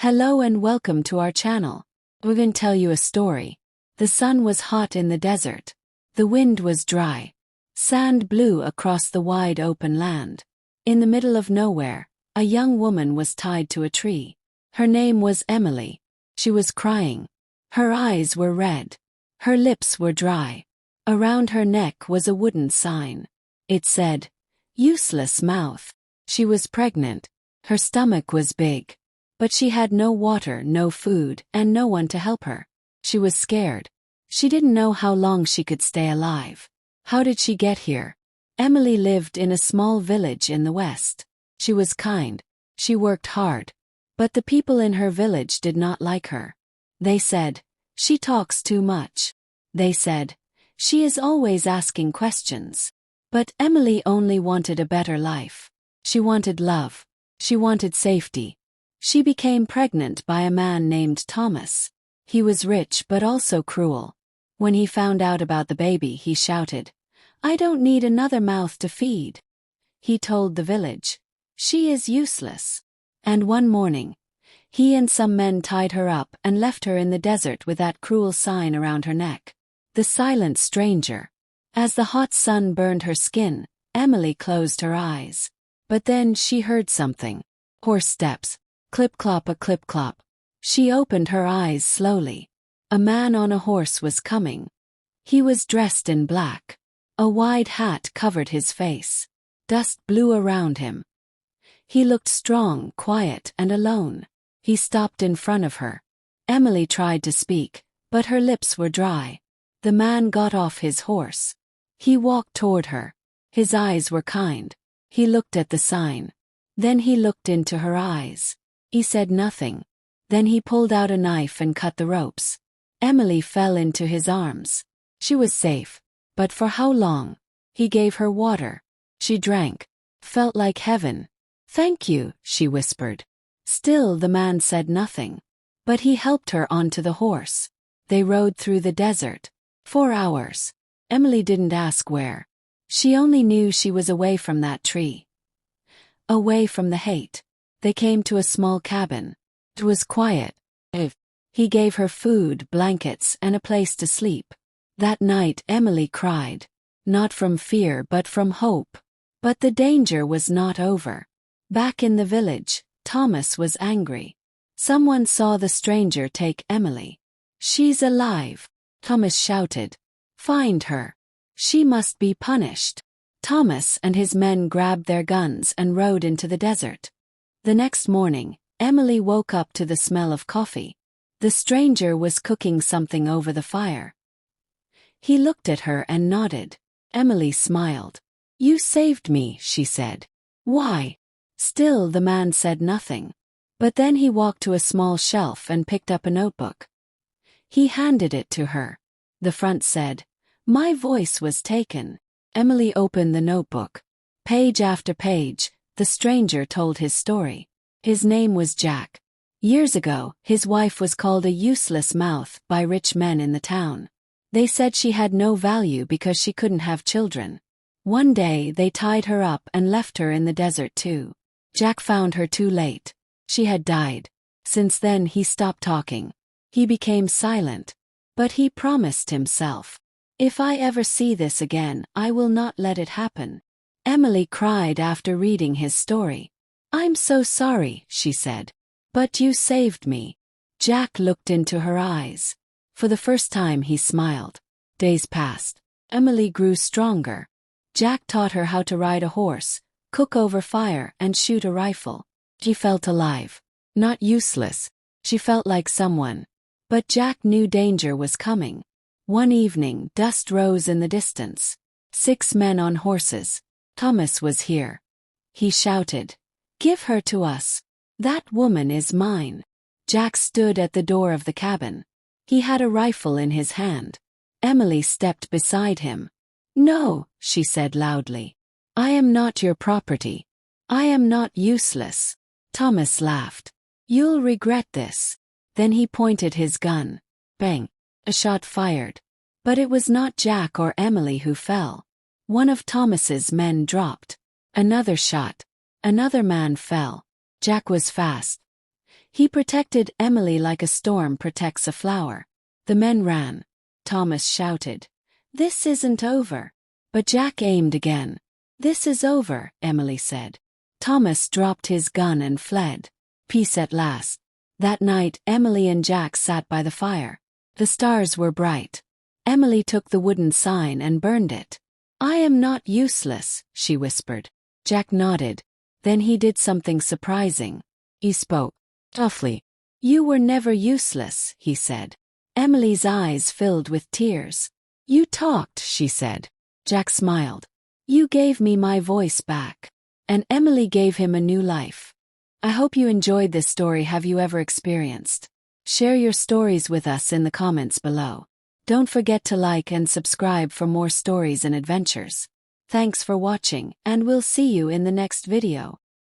Hello and welcome to our channel. We're going to tell you a story. The sun was hot in the desert. The wind was dry. Sand blew across the wide open land. In the middle of nowhere, a young woman was tied to a tree. Her name was Emily. She was crying. Her eyes were red. Her lips were dry. Around her neck was a wooden sign. It said, "Useless mouth." She was pregnant. Her stomach was big. But she had no water, no food, and no one to help her. She was scared. She didn't know how long she could stay alive. How did she get here? Emily lived in a small village in the west. She was kind. She worked hard. But the people in her village did not like her. They said, "She talks too much." They said, "She is always asking questions." But Emily only wanted a better life. She wanted love. She wanted safety. She became pregnant by a man named Thomas. He was rich but also cruel. When he found out about the baby, he shouted, "I don't need another mouth to feed." He told the village, "She is useless." And one morning, he and some men tied her up and left her in the desert with that cruel sign around her neck. The silent stranger. As the hot sun burned her skin, Emily closed her eyes. But then she heard something. Horse steps. Clip-clop, a clip-clop. She opened her eyes slowly. A man on a horse was coming. He was dressed in black. A wide hat covered his face. Dust blew around him. He looked strong, quiet, and alone. He stopped in front of her. Emily tried to speak, but her lips were dry. The man got off his horse. He walked toward her. His eyes were kind. He looked at the sign. Then he looked into her eyes. He said nothing. Then he pulled out a knife and cut the ropes. Emily fell into his arms. She was safe. But for how long? He gave her water. She drank. Felt like heaven. "Thank you," she whispered. Still the man said nothing. But he helped her onto the horse. They rode through the desert. 4 hours. Emily didn't ask where. She only knew she was away from that tree. Away from the hate. They came to a small cabin. It was quiet. He gave her food, blankets, and a place to sleep. That night Emily cried. Not from fear but from hope. But the danger was not over. Back in the village, Thomas was angry. Someone saw the stranger take Emily. "She's alive," Thomas shouted. "Find her. She must be punished." Thomas and his men grabbed their guns and rode into the desert. The next morning, Emily woke up to the smell of coffee. The stranger was cooking something over the fire. He looked at her and nodded. Emily smiled. "You saved me," she said. "Why?" Still the man said nothing. But then he walked to a small shelf and picked up a notebook. He handed it to her. The front said, "My voice was taken." Emily opened the notebook. Page after page, the stranger told his story. His name was Jack. Years ago, his wife was called a useless mouth by rich men in the town. They said she had no value because she couldn't have children. One day they tied her up and left her in the desert too. Jack found her too late. She had died. Since then he stopped talking. He became silent. But he promised himself, "If I ever see this again, I will not let it happen." Emily cried after reading his story. "I'm so sorry," she said. "But you saved me." Jack looked into her eyes. For the first time he smiled. Days passed. Emily grew stronger. Jack taught her how to ride a horse, cook over fire, and shoot a rifle. She felt alive. Not useless. She felt like someone. But Jack knew danger was coming. One evening, dust rose in the distance. 6 men on horses. Thomas was here. He shouted, "Give her to us. That woman is mine." Jack stood at the door of the cabin. He had a rifle in his hand. Emily stepped beside him. "No," she said loudly. "I am not your property. I am not useless." Thomas laughed. "You'll regret this." Then he pointed his gun. Bang! A shot fired. But it was not Jack or Emily who fell. One of Thomas's men dropped. Another shot. Another man fell. Jack was fast. He protected Emily like a storm protects a flower. The men ran. Thomas shouted, "This isn't over." But Jack aimed again. "This is over," Emily said. Thomas dropped his gun and fled. Peace at last. That night, Emily and Jack sat by the fire. The stars were bright. Emily took the wooden sign and burned it. "I am not useless," she whispered. Jack nodded. Then he did something surprising. He spoke softly. "You were never useless," he said. Emily's eyes filled with tears. "You talked," she said. Jack smiled. "You gave me my voice back." And Emily gave him a new life. I hope you enjoyed this story. Have you ever experienced? Share your stories with us in the comments below. Don't forget to like and subscribe for more stories and adventures. Thanks for watching, and we'll see you in the next video.